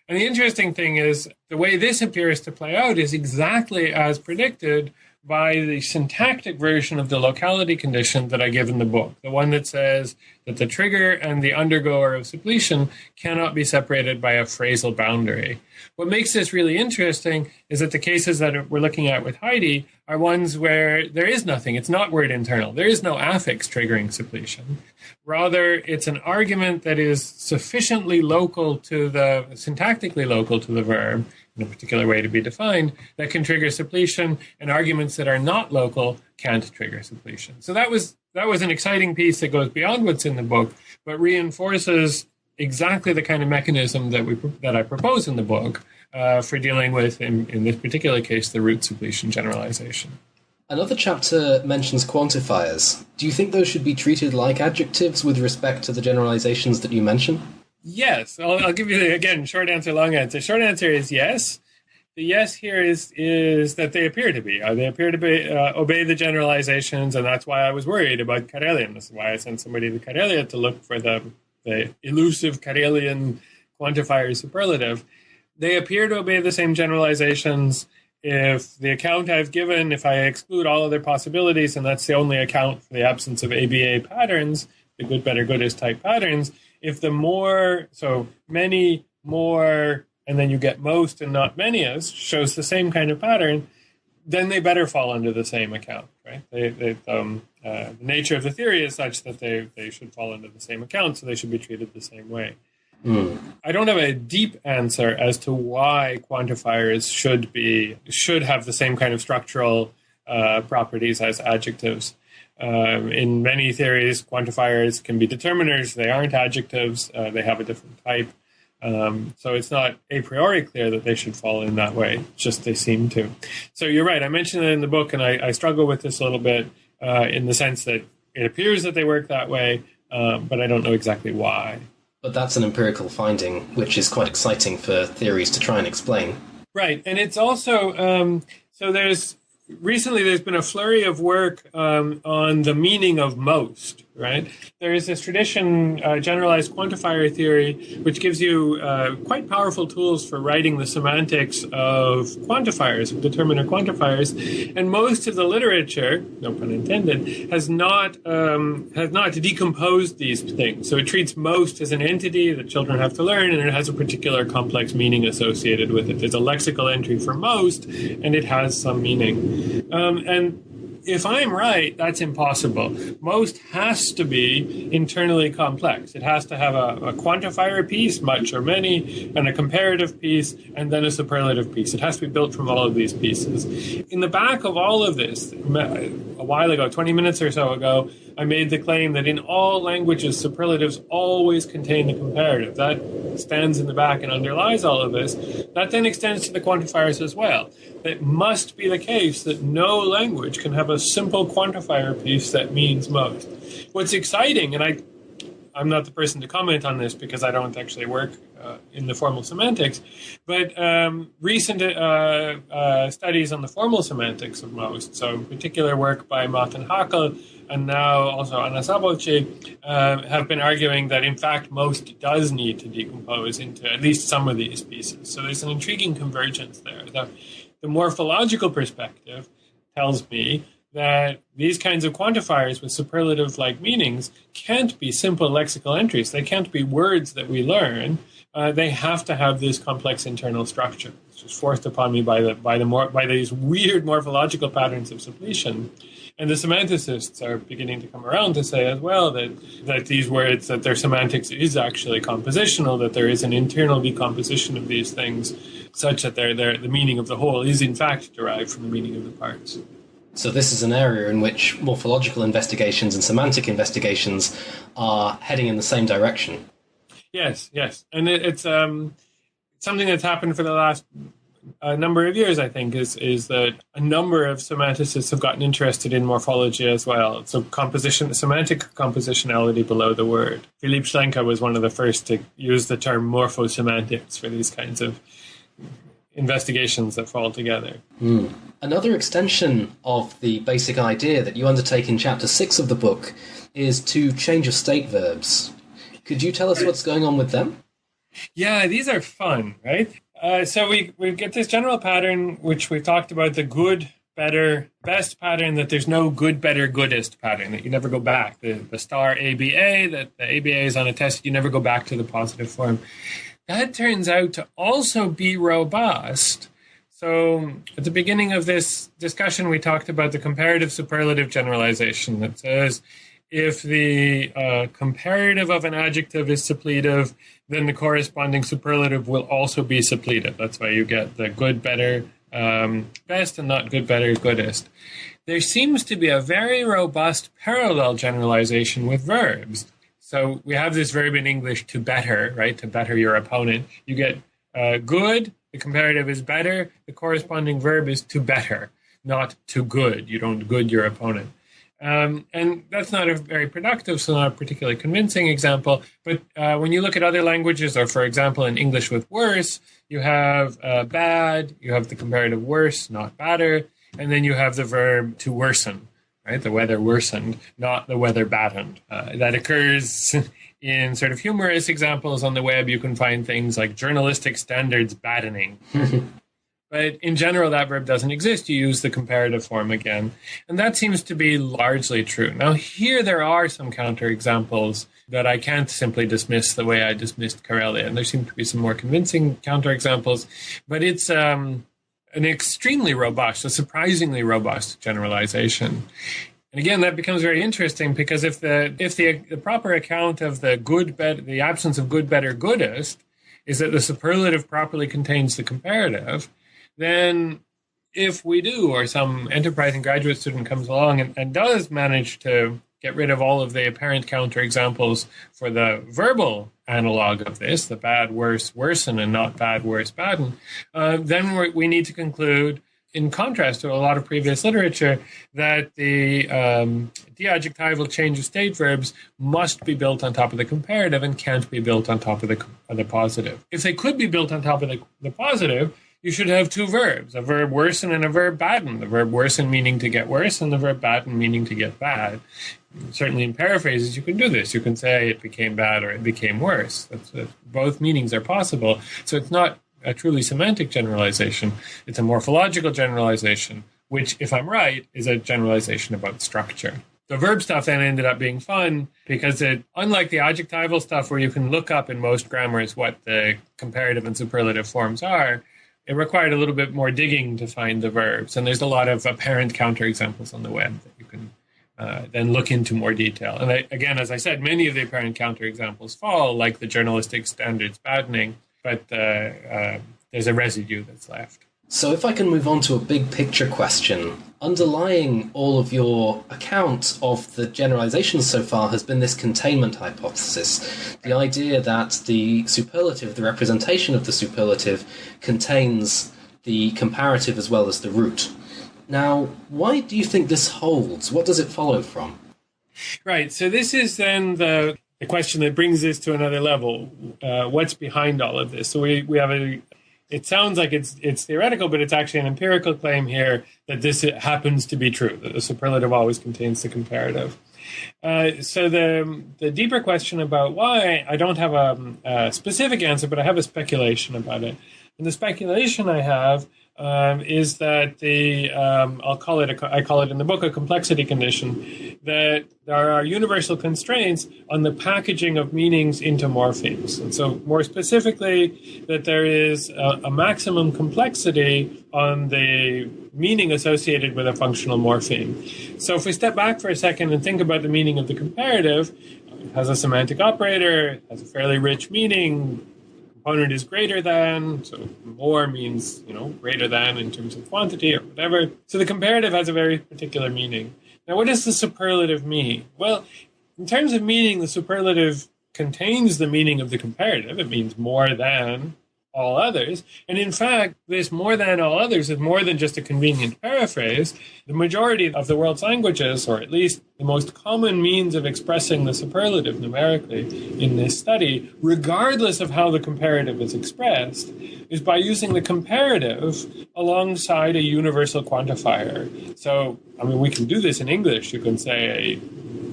And the interesting thing is, the way this appears to play out is exactly as predicted by the syntactic version of the locality condition that I give in the book, the one that says that the trigger and the undergoer of suppletion cannot be separated by a phrasal boundary. What makes this really interesting is that the cases that we're looking at with Heidi are ones where there is nothing. It's not word internal. There is no affix triggering suppletion. Rather, it's an argument that is sufficiently syntactically local to the verb, in a particular way to be defined, that can trigger suppletion, and arguments that are not local can't trigger suppletion. So that was an exciting piece that goes beyond what's in the book, but reinforces exactly the kind of mechanism that I propose in the book for dealing with, in this particular case, the root suppletion generalization. Another chapter mentions quantifiers. Do you think those should be treated like adjectives with respect to the generalizations that you mention? Yes. I'll give you, again, short answer, long answer. Short answer is yes. The yes here is that they appear to be. They appear to be obey the generalizations, and that's why I was worried about Karelian. This is why I sent somebody to Karelia to look for the elusive Karelian quantifier superlative. They appear to obey the same generalizations, if the account I've given, if I exclude all other possibilities, and that's the only account for the absence of ABA patterns, the good, better, goodest type patterns, if the more, so many, more, and then you get most and not manyest, shows the same kind of pattern, then they better fall under the same account, right? The nature of the theory is such that they should fall under the same account, so they should be treated the same way. I don't have a deep answer as to why quantifiers should have the same kind of structural properties as adjectives. In many theories, quantifiers can be determiners. They aren't adjectives. They have a different type. So it's not a priori clear that they should fall in that way. It's just they seem to. So you're right. I mentioned it in the book, and I struggle with this a little bit in the sense that it appears that they work that way, but I don't know exactly why. But that's an empirical finding, which is quite exciting for theories to try and explain. Right. And it's also, recently there's been a flurry of work on the meaning of most, right? There is this tradition, generalized quantifier theory, which gives you quite powerful tools for writing the semantics of quantifiers, of determiner quantifiers. And most of the literature, no pun intended, has not decomposed these things. So it treats most as an entity that children have to learn, and it has a particular complex meaning associated with it. There's a lexical entry for most, and it has some meaning. And if I'm right, that's impossible. Most has to be internally complex. It has to have a quantifier piece, much or many, and a comparative piece, and then a superlative piece. It has to be built from all of these pieces. In the back of all of this, a while ago, 20 minutes or so ago, I made the claim that in all languages, superlatives always contain the comparative. That stands in the back and underlies all of this. That then extends to the quantifiers as well. It must be the case that no language can have a simple quantifier piece that means most. What's exciting, and I'm not the person to comment on this because I don't actually work in the formal semantics, but recent studies on the formal semantics of most, so in particular work by Mott and Hakel, and now also Anna Bobaljik, have been arguing that in fact most does need to decompose into at least some of these pieces. So there's an intriguing convergence there. The morphological perspective tells me that these kinds of quantifiers with superlative-like meanings can't be simple lexical entries. They can't be words that we learn. They have to have this complex internal structure. It's just forced upon me by these weird morphological patterns of suppletion. And the semanticists are beginning to come around to say as well that these words, that their semantics is actually compositional, that there is an internal decomposition of these things, such that the meaning of the whole is in fact derived from the meaning of the parts. So this is an area in which morphological investigations and semantic investigations are heading in the same direction. Yes. And it's something that's happened for the last number of years, I think, is that a number of semanticists have gotten interested in morphology as well. So semantic compositionality below the word. Philipp Schlenker was one of the first to use the term morphosemantics for these kinds of investigations that fall together. Another extension of the basic idea that you undertake in Chapter 6 of the book is to change of state verbs. Could you tell us what's going on with them? Yeah, these are fun, right? So we get this general pattern, which we've talked about, the good, better, best pattern, that there's no good, better, goodest pattern, that you never go back. The star ABA, that the ABA is on a test, you never go back to the positive form. That turns out to also be robust. So at the beginning of this discussion, we talked about the comparative-superlative generalization that says if the comparative of an adjective is suppletive, then the corresponding superlative will also be suppletive. That's why you get the good, better, best, and not good, better, goodest. There seems to be a very robust parallel generalization with verbs. So we have this verb in English, to better, right? To better your opponent. You get good, the comparative is better, the corresponding verb is to better, not to good. You don't good your opponent. And that's not a very productive, so not a particularly convincing example. But when you look at other languages, or for example in English with worse, you have bad, you have the comparative worse, not badder, and then you have the verb to worsen. Right, the weather worsened, not the weather battened. That occurs in sort of humorous examples on the web. You can find things like journalistic standards battening. But in general, that verb doesn't exist. You use the comparative form again. And that seems to be largely true. Now, here there are some counterexamples that I can't simply dismiss the way I dismissed Karelia. And there seem to be some more convincing counterexamples. But it's an extremely robust, a surprisingly robust generalization. And again, that becomes very interesting because if the proper account of the absence of good, better, goodest is that the superlative properly contains the comparative, then if we do, or some enterprising graduate student comes along and does manage to get rid of all of the apparent counterexamples for the verbal analog of this, the bad, worse, worsen, and not bad, worse, baden, then we need to conclude, in contrast to a lot of previous literature, that the deadjectival change of state verbs must be built on top of the comparative and can't be built on top of the positive. If they could be built on top of the positive, you should have two verbs, a verb worsen and a verb baden. The verb worsen meaning to get worse and the verb baden meaning to get bad. Certainly in paraphrases you can do this. You can say it became bad or it became worse. Both meanings are possible. So it's not a truly semantic generalization. It's a morphological generalization, which, if I'm right, is a generalization about structure. The verb stuff then ended up being fun because unlike the adjectival stuff where you can look up in most grammars what the comparative and superlative forms are, it required a little bit more digging to find the verbs. And there's a lot of apparent counterexamples on the web that you can then look into more detail. And again, as I said, many of the apparent counterexamples fall, like the journalistic standards badening, but there's a residue that's left. So if I can move on to a big picture question, underlying all of your account of the generalizations so far has been this containment hypothesis, the idea that the superlative, the representation of the superlative, contains the comparative as well as the root. Now, why do you think this holds? What does it follow from? Right, so this is then the question that brings this to another level. What's behind all of this? So we have it sounds like it's theoretical, but it's actually an empirical claim here that this happens to be true, that the superlative always contains the comparative. So the deeper question about why, I don't have a specific answer, but I have a speculation about it. And the speculation I have is that I call it in the book a complexity condition, that there are universal constraints on the packaging of meanings into morphemes. And so more specifically, that there is a maximum complexity on the meaning associated with a functional morpheme. So if we step back for a second and think about the meaning of the comparative, it has a semantic operator, it has a fairly rich meaning, component is greater than, so more means, greater than in terms of quantity or whatever. So the comparative has a very particular meaning. Now, what does the superlative mean? Well, in terms of meaning, the superlative contains the meaning of the comparative. It means more than all others. And in fact, this more than all others is more than just a convenient paraphrase. The majority of the world's languages, or at least the most common means of expressing the superlative numerically in this study, regardless of how the comparative is expressed, is by using the comparative alongside a universal quantifier. So, we can do this in English. You can say,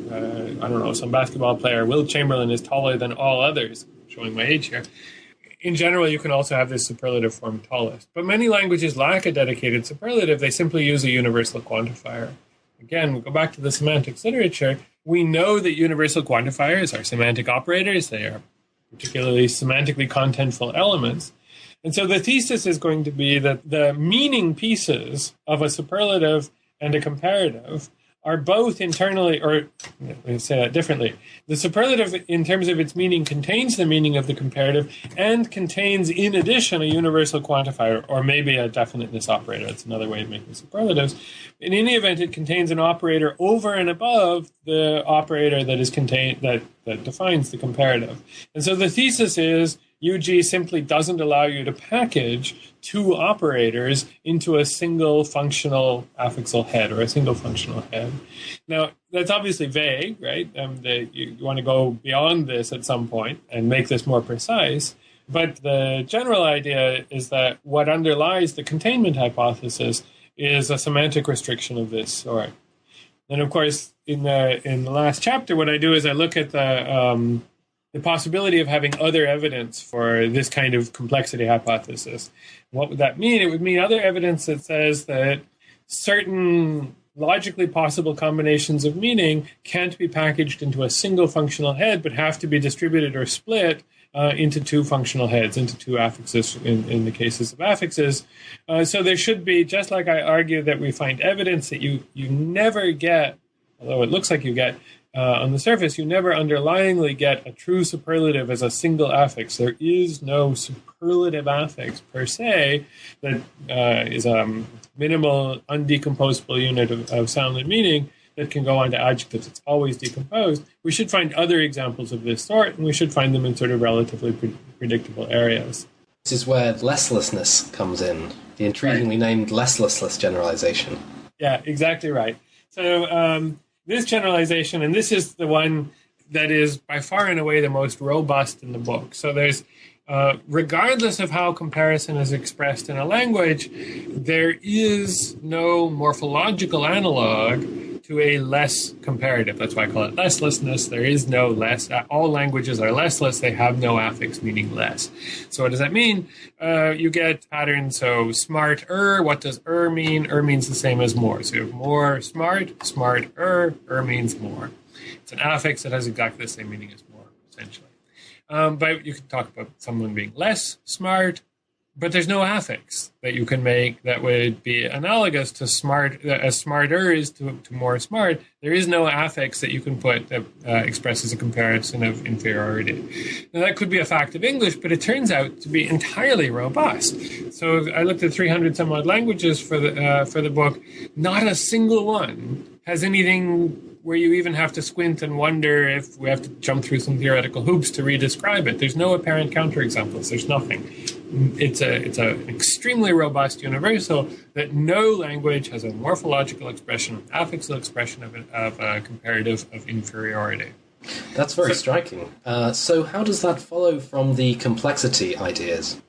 some basketball player, Will Chamberlain, is taller than all others, showing my age here. In general, you can also have this superlative form tallest. But many languages lack a dedicated superlative. They simply use a universal quantifier. Again, we go back to the semantics literature. We know that universal quantifiers are semantic operators. They are particularly semantically contentful elements. And so the thesis is going to be that the meaning pieces of a superlative and a comparative are both internally, or let me say that differently. The superlative, in terms of its meaning, contains the meaning of the comparative and contains, in addition, a universal quantifier, or maybe a definiteness operator. That's another way of making superlatives. In any event, it contains an operator over and above the operator that is contained, that defines the comparative. And so the thesis is UG simply doesn't allow you to package two operators into a single functional affixal head or a single functional head. Now, that's obviously vague, right? You want to go beyond this at some point and make this more precise. But the general idea is that what underlies the containment hypothesis is a semantic restriction of this sort. And of course, in the last chapter, what I do is I look at the the possibility of having other evidence for this kind of complexity hypothesis. What would that mean? It would mean other evidence that says that certain logically possible combinations of meaning can't be packaged into a single functional head, but have to be distributed or split into two functional heads, into two affixes in the cases of affixes. So there should be, just like I argue that we find evidence that you never get, although it looks like you get, on the surface, you never underlyingly get a true superlative as a single affix. There is no superlative affix per se that is a minimal, undecomposable unit of sound and meaning that can go on to adjectives. It's always decomposed. We should find other examples of this sort, and we should find them in sort of relatively predictable areas. This is where lesslessness comes in, the intriguingly named Lesslessness Generalization. Yeah, exactly right. So this generalization, and this is the one that is by far and away the most robust in the book. So there's, regardless of how comparison is expressed in a language, there is no morphological analog to a less comparative. That's why I call it lesslessness. There is no less. All languages are lessless. They have no affix meaning less. So what does that mean? You get patterns. So smarter. What does mean? Means the same as more. So you have more smart, smarter. Means more. It's an affix that has exactly the same meaning as more, essentially. But you can talk about someone being less smart, but there's no affix that you can make that would be analogous to smart, as smarter is to more smart. There is no affix that you can put that expresses a comparison of inferiority. Now, that could be a fact of English, but it turns out to be entirely robust. So I looked at 300 some odd languages for the book. Not a single one has anything where you even have to squint and wonder if we have to jump through some theoretical hoops to redescribe it. There's no apparent counterexamples. There's nothing. It's an extremely robust universal that no language has a morphological expression, affixal expression of a comparative of inferiority. That's very striking. So how does that follow from the complexity ideas?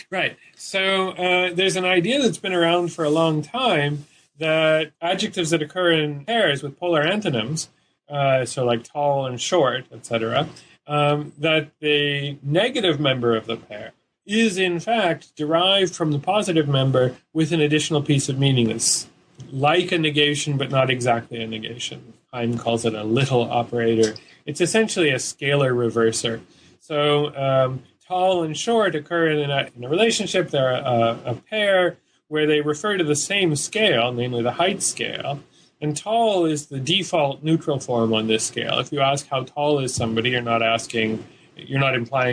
Right. So there's an idea that's been around for a long time that adjectives that occur in pairs with polar antonyms, so like tall and short, etc., that the negative member of the pair is in fact derived from the positive member with an additional piece of meaning that's like a negation but not exactly a negation. Heim calls it a little operator. It's essentially a scalar reverser. So tall and short occur in a relationship. They're a pair where they refer to the same scale, namely the height scale, and tall is the default neutral form on this scale. If you ask how tall is somebody, you're not implying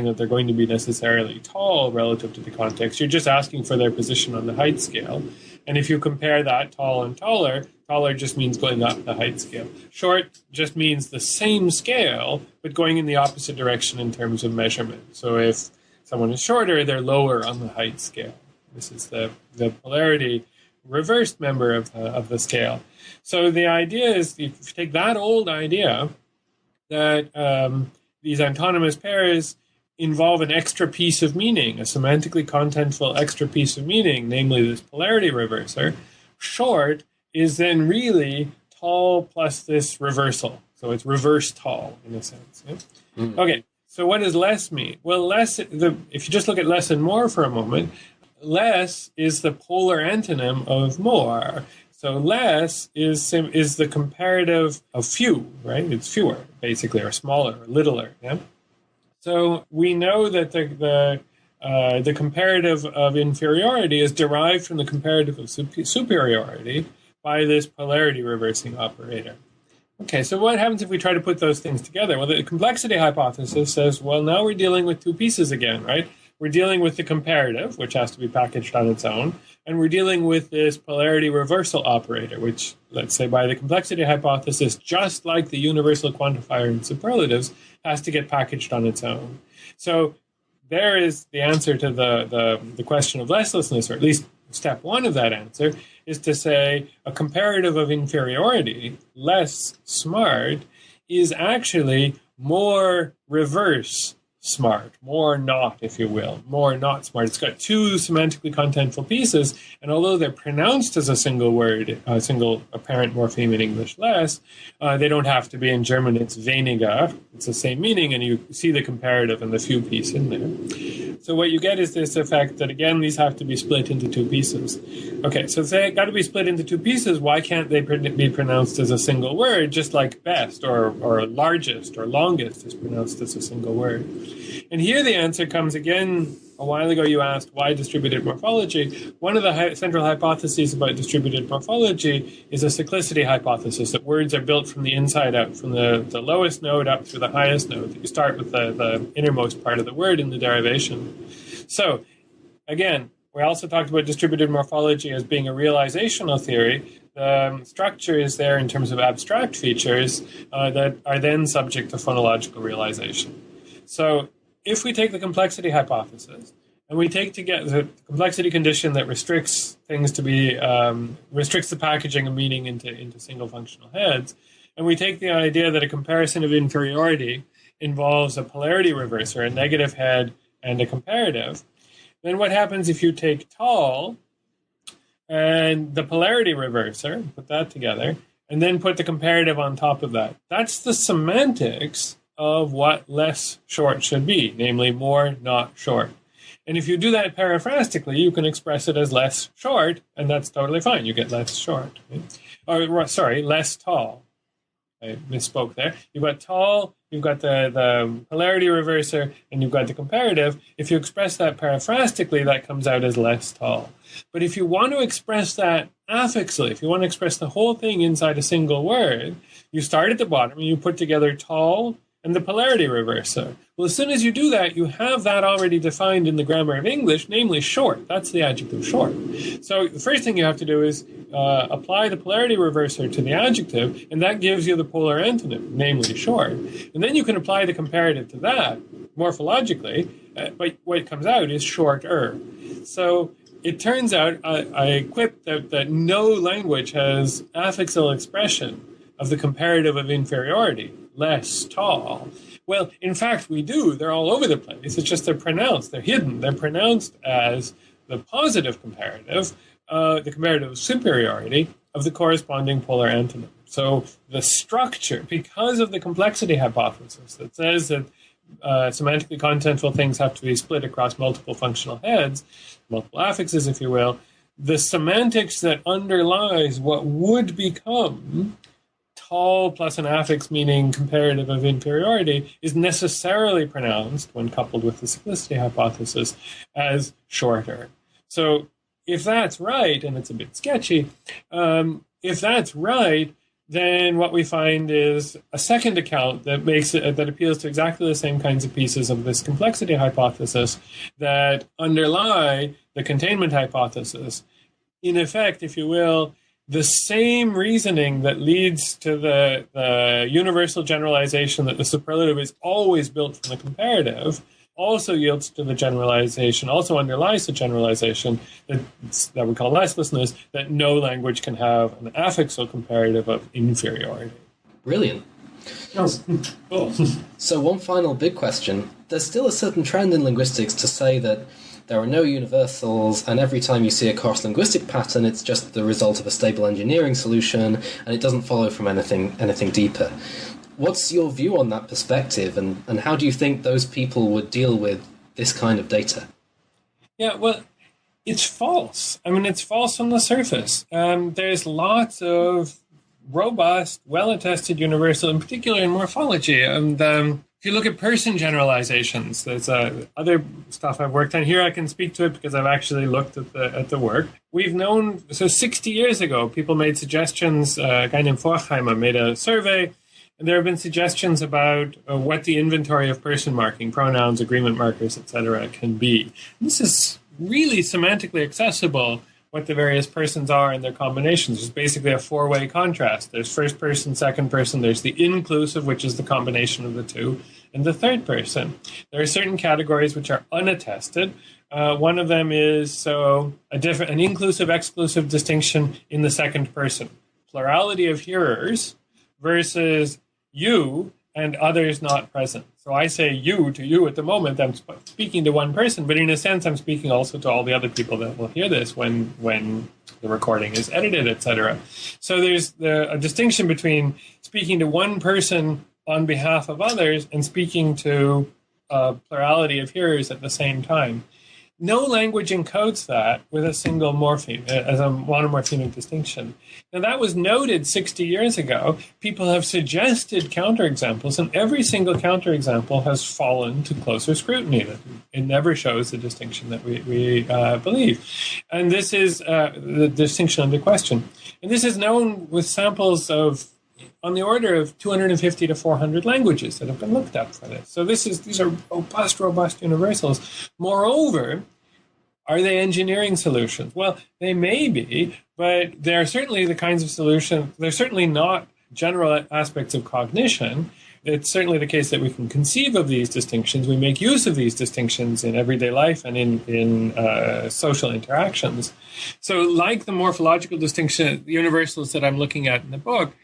that they're going to be necessarily tall relative to the context. You're just asking for their position on the height scale. And if you compare that tall and taller, taller just means going up the height scale. Short just means the same scale, but going in the opposite direction in terms of measurement. So if someone is shorter, they're lower on the height scale. This is the polarity reversed member of the scale. So the idea is, if you take that old idea that these antonymous pairs involve an extra piece of meaning, a semantically contentful extra piece of meaning, namely this polarity reverser, short is then really tall plus this reversal. So it's reverse tall in a sense. Yeah? Mm. Okay, so what does less mean? Well, less, if you just look at less and more for a moment, less is the polar antonym of more. So less is the comparative of few, right? It's fewer, basically, or smaller, or littler. Yeah. So we know that the comparative of inferiority is derived from the comparative of superiority by this polarity reversing operator. Okay, so what happens if we try to put those things together? Well, the complexity hypothesis says, well, now we're dealing with two pieces again, right? We're dealing with the comparative, which has to be packaged on its own, and we're dealing with this polarity reversal operator, which, let's say by the complexity hypothesis, just like the universal quantifier in superlatives, has to get packaged on its own. So there is the answer to the question of lesslessness, or at least step one of that answer, is to say a comparative of inferiority, less smart, is actually more reverse smart, more not, if you will, more not smart. It's got two semantically contentful pieces, and although they're pronounced as a single word, a single apparent morpheme in English less, they don't have to be. In German, it's weniger. It's the same meaning, and you see the comparative and the few piece in there. So what you get is this effect that, again, these have to be split into two pieces. Okay, so they got to be split into two pieces. Why can't they be pronounced as a single word, just like best or largest or longest is pronounced as a single word? And here the answer comes again. A while ago you asked why distributed morphology. One of the central hypotheses about distributed morphology is a cyclicity hypothesis, that words are built from the inside out, from the lowest node up through the highest node. You start with the innermost part of the word in the derivation. So, again, we also talked about distributed morphology as being a realizational theory. The structure is there in terms of abstract features that are then subject to phonological realization. So, if we take the complexity hypothesis and we take together the complexity condition that restricts things to be restricts the packaging of meaning into single functional heads, and we take the idea that a comparison of inferiority involves a polarity reverser, a negative head, and a comparative, then what happens if you take tall and the polarity reverser, put that together, and then put the comparative on top of that? That's the semantics of what less short should be, namely more, not short. And if you do that paraphrastically, you can express it as less short, and that's totally fine. You get less short. Right? Or, sorry, less tall. I misspoke there. You've got tall, you've got the polarity reverser, and you've got the comparative. If you express that paraphrastically, that comes out as less tall. But if you want to express that affixally, if you want to express the whole thing inside a single word, you start at the bottom and you put together tall and the polarity reverser. Well, as soon as you do that, you have that already defined in the grammar of English, namely short. That's the adjective short. So the first thing you have to do is apply the polarity reverser to the adjective, and that gives you the polar antonym, namely short. And then you can apply the comparative to that morphologically, but what comes out is shorter. So it turns out, I quipped that no language has affixal expression of the comparative of inferiority, less tall. Well, in fact, we do. They're all over the place. It's just they're pronounced. They're hidden. They're pronounced as the positive comparative, the comparative of superiority of the corresponding polar antonym. So the structure, because of the complexity hypothesis that says that semantically contentful things have to be split across multiple functional heads, multiple affixes, if you will, the semantics that underlies what would become tall plus an affix meaning comparative of inferiority is necessarily pronounced, when coupled with the cyclicity hypothesis, as shorter. So if that's right, and it's a bit sketchy, if that's right, then what we find is a second account that makes it, that appeals to exactly the same kinds of pieces of this complexity hypothesis that underlie the containment hypothesis. In effect, if you will, the same reasoning that leads to the universal generalization that the superlative is always built from the comparative also yields to the generalization, also underlies the generalization that we call lesslessness, that no language can have an affixal comparative of inferiority. Brilliant. Cool. So one final big question. There's still a certain trend in linguistics to say that there are no universals, and every time you see a cross-linguistic pattern, it's just the result of a stable engineering solution, and it doesn't follow from anything deeper. What's your view on that perspective, and how do you think those people would deal with this kind of data? Yeah, well, it's false. I mean, it's false on the surface. There's lots of robust, well-attested universal, in particular in morphology. And if you look at person generalizations, there's other stuff I've worked on. Here I can speak to it because I've actually looked at the work. We've known, so 60 years ago, people made suggestions. A guy named Forchheimer made a survey, and there have been suggestions about what the inventory of person marking, pronouns, agreement markers, etc., can be. This is really semantically accessible, what the various persons are and their combinations. There's basically a four-way contrast. There's first person, second person, there's the inclusive, which is the combination of the two, and the third person. There are certain categories which are unattested. One of them is an inclusive-exclusive distinction in the second person. Plurality of hearers versus you and others not present. So I say you to you at the moment. I'm speaking to one person, but in a sense, I'm speaking also to all the other people that will hear this when the recording is edited, etc. So there's a distinction between speaking to one person on behalf of others and speaking to a plurality of hearers at the same time. No language encodes that with a single morpheme, as a monomorphemic distinction. Now, that was noted 60 years ago. People have suggested counterexamples, and every single counterexample has fallen to closer scrutiny. It never shows the distinction that we believe. And this is the distinction under question. And this is known with samples of on the order of 250 to 400 languages that have been looked at for this. So these are robust universals. Moreover, are they engineering solutions? Well, they may be, but they're certainly the kinds of solutions, they're certainly not general aspects of cognition. It's certainly the case that we can conceive of these distinctions. We make use of these distinctions in everyday life and in social interactions. So like the morphological distinction, the universals that I'm looking at in the book,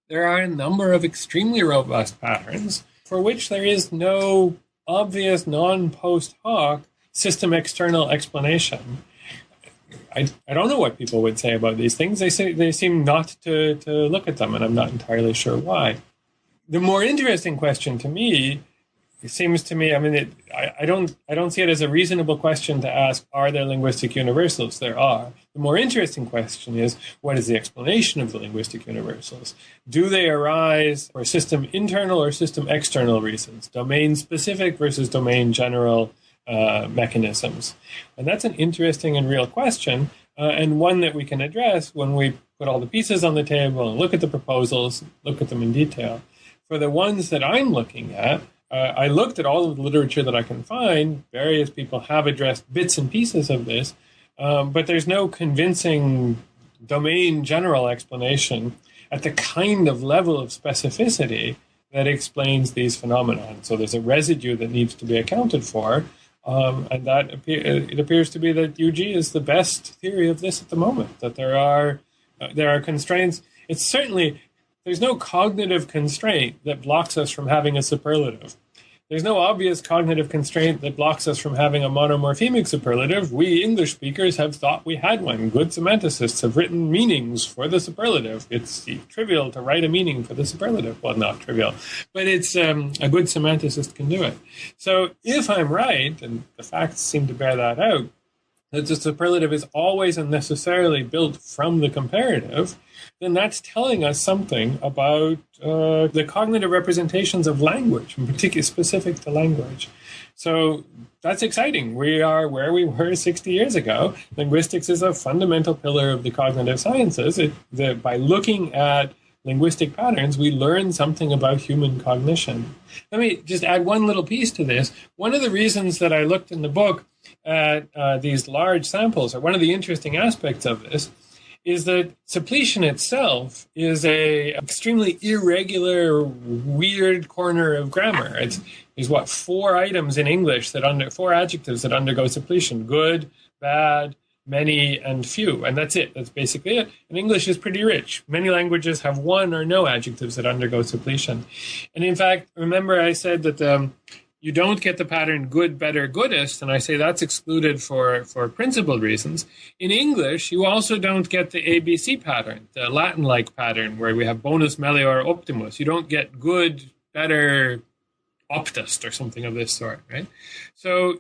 there are a number of extremely robust patterns for which there is no obvious non-post hoc system external explanation. I don't know what people would say about these things. They seem not to look at them, and I'm not entirely sure why. The more interesting question to me, it seems to me, I don't see it as a reasonable question to ask, are there linguistic universals? There are. The more interesting question is, what is the explanation of the linguistic universals? Do they arise for system internal or system external reasons? Domain specific versus domain general mechanisms. And that's an interesting and real question, and one that we can address when we put all the pieces on the table and look at the proposals, look at them in detail. For the ones that I'm looking at, I looked at all of the literature that I can find. Various people have addressed bits and pieces of this, but there's no convincing domain general explanation at the kind of level of specificity that explains these phenomena. So there's a residue that needs to be accounted for, and that it appears to be that UG is the best theory of this at the moment, that there are constraints. It's certainly... There's no cognitive constraint that blocks us from having a superlative. There's no obvious cognitive constraint that blocks us from having a monomorphemic superlative. We English speakers have thought we had one. Good semanticists have written meanings for the superlative. It's trivial to write a meaning for the superlative. Well, not trivial, but it's a good semanticist can do it. So if I'm right, and the facts seem to bear that out, that the superlative is always and necessarily built from the comparative, then that's telling us something about the cognitive representations of language, in particular specific to language. So that's exciting. We are where we were 60 years ago. Linguistics is a fundamental pillar of the cognitive sciences. By looking at linguistic patterns, we learn something about human cognition. Let me just add one little piece to this. One of the reasons that I looked in the book at these large samples, or one of the interesting aspects of this, is that suppletion itself is a extremely irregular, weird corner of grammar. There's four items in English four adjectives that undergo suppletion: good, bad, many, and few. And that's it. That's basically it. And English is pretty rich. Many languages have one or no adjectives that undergo suppletion. And in fact, remember I said that you don't get the pattern good, better, goodest, and I say that's excluded for principled reasons. In English, you also don't get the ABC pattern, the Latin-like pattern, where we have bonus, melior, optimus. You don't get good, better, optust, or something of this sort, right? So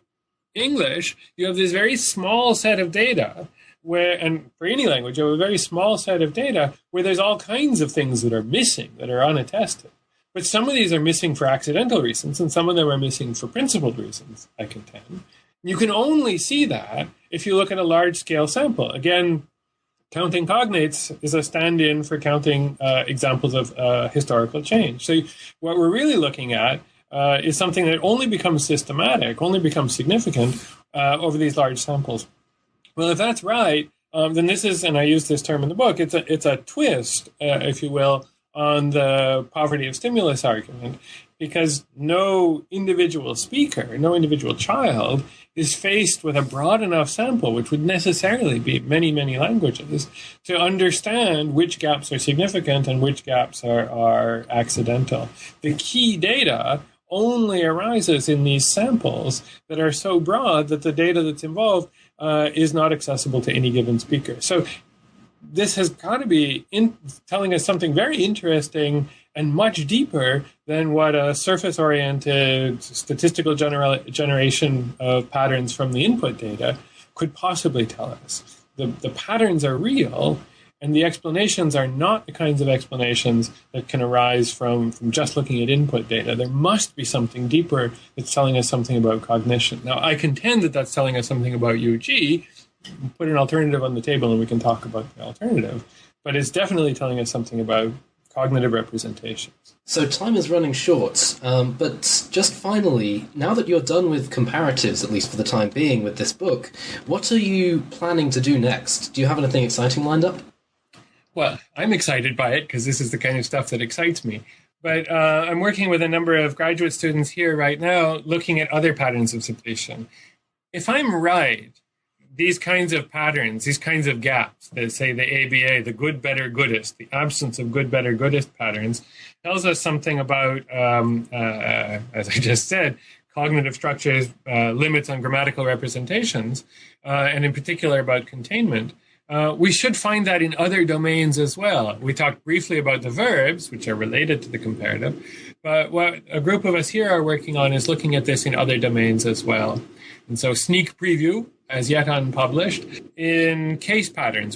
English, you have this very small set of data and for any language, you have a very small set of data where there's all kinds of things that are missing, that are unattested. But some of these are missing for accidental reasons, and some of them are missing for principled reasons, I contend. You can only see that if you look at a large-scale sample. Again, counting cognates is a stand-in for counting examples of historical change. So what we're really looking at is something that only becomes systematic, only becomes significant over these large samples. Well, if that's right, then this is, and I use this term in the book, it's a twist, if you will, on the poverty of stimulus argument, because no individual speaker, no individual child is faced with a broad enough sample, which would necessarily be many, many languages, to understand which gaps are significant and which gaps are accidental. The key data only arises in these samples that are so broad that the data that's involved is not accessible to any given speaker. So this has got to be telling us something very interesting and much deeper than what a surface-oriented statistical generation of patterns from the input data could possibly tell us. The patterns are real, and the explanations are not the kinds of explanations that can arise from just looking at input data. There must be something deeper that's telling us something about cognition. Now, I contend that that's telling us something about UG. Put an alternative on the table and we can talk about the alternative. But it's definitely telling us something about cognitive representations. So time is running short, but just finally, now that you're done with comparatives, at least for the time being, with this book, what are you planning to do next? Do you have anything exciting lined up? Well, I'm excited by it because this is the kind of stuff that excites me. But I'm working with a number of graduate students here right now looking at other patterns of suppletion. If I'm right, these kinds of patterns, these kinds of gaps, that say the ABA, the good, better, goodest, the absence of good, better, goodest patterns, tells us something about, as I just said, cognitive structures, limits on grammatical representations, and in particular about containment. We should find that in other domains as well. We talked briefly about the verbs, which are related to the comparative, but what a group of us here are working on is looking at this in other domains as well. And so sneak preview, as yet unpublished, in case patterns.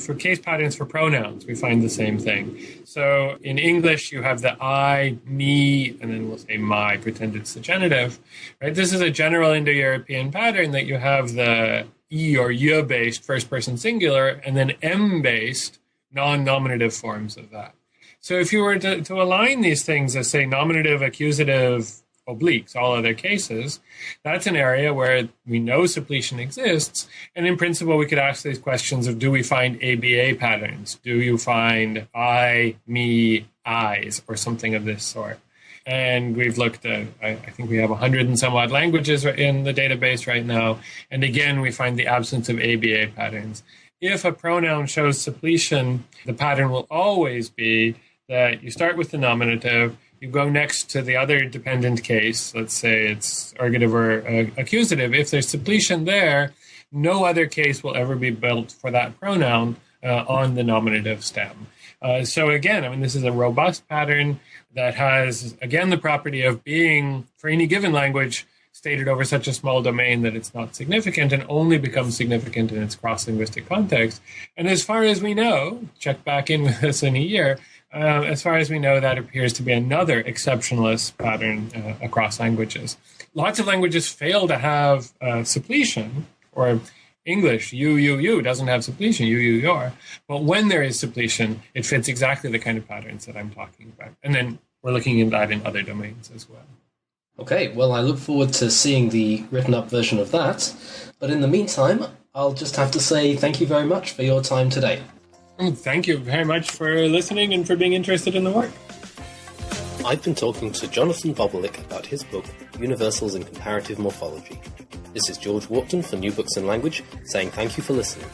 For case patterns for pronouns, we find the same thing. So in English, you have the I, me, and then we'll say my, pretend it's the genitive. Right? This is a general Indo-European pattern that you have the E or Y-based first-person singular, and then M-based non-nominative forms of that. So if you were to align these things as, say, nominative, accusative, obliques, all other cases, that's an area where we know suppletion exists, and in principle we could ask these questions of, do we find ABA patterns? Do you find I, me, I's, or something of this sort? And we've looked at, I think we have 100 and some odd languages in the database right now, and again we find the absence of ABA patterns. If a pronoun shows suppletion, the pattern will always be that you start with the nominative, you go next to the other dependent case, let's say it's ergative or accusative. If there's suppletion there, no other case will ever be built for that pronoun on the nominative stem. So again, I mean, this is a robust pattern that has, again, the property of being, for any given language, stated over such a small domain that it's not significant and only becomes significant in its cross-linguistic context. And as far as we know, check back in with us in a year, as far as we know, that appears to be another exceptionalist pattern across languages. Lots of languages fail to have suppletion, or English, you doesn't have suppletion, your. But when there is suppletion, it fits exactly the kind of patterns that I'm talking about. And then we're looking at that in other domains as well. Okay, well, I look forward to seeing the written-up version of that. But in the meantime, I'll just have to say thank you very much for your time today. Thank you very much for listening and for being interested in the work. I've been talking to Jonathan Bobaljik about his book, Universals in Comparative Morphology. This is George Wharton for New Books in Language, saying thank you for listening.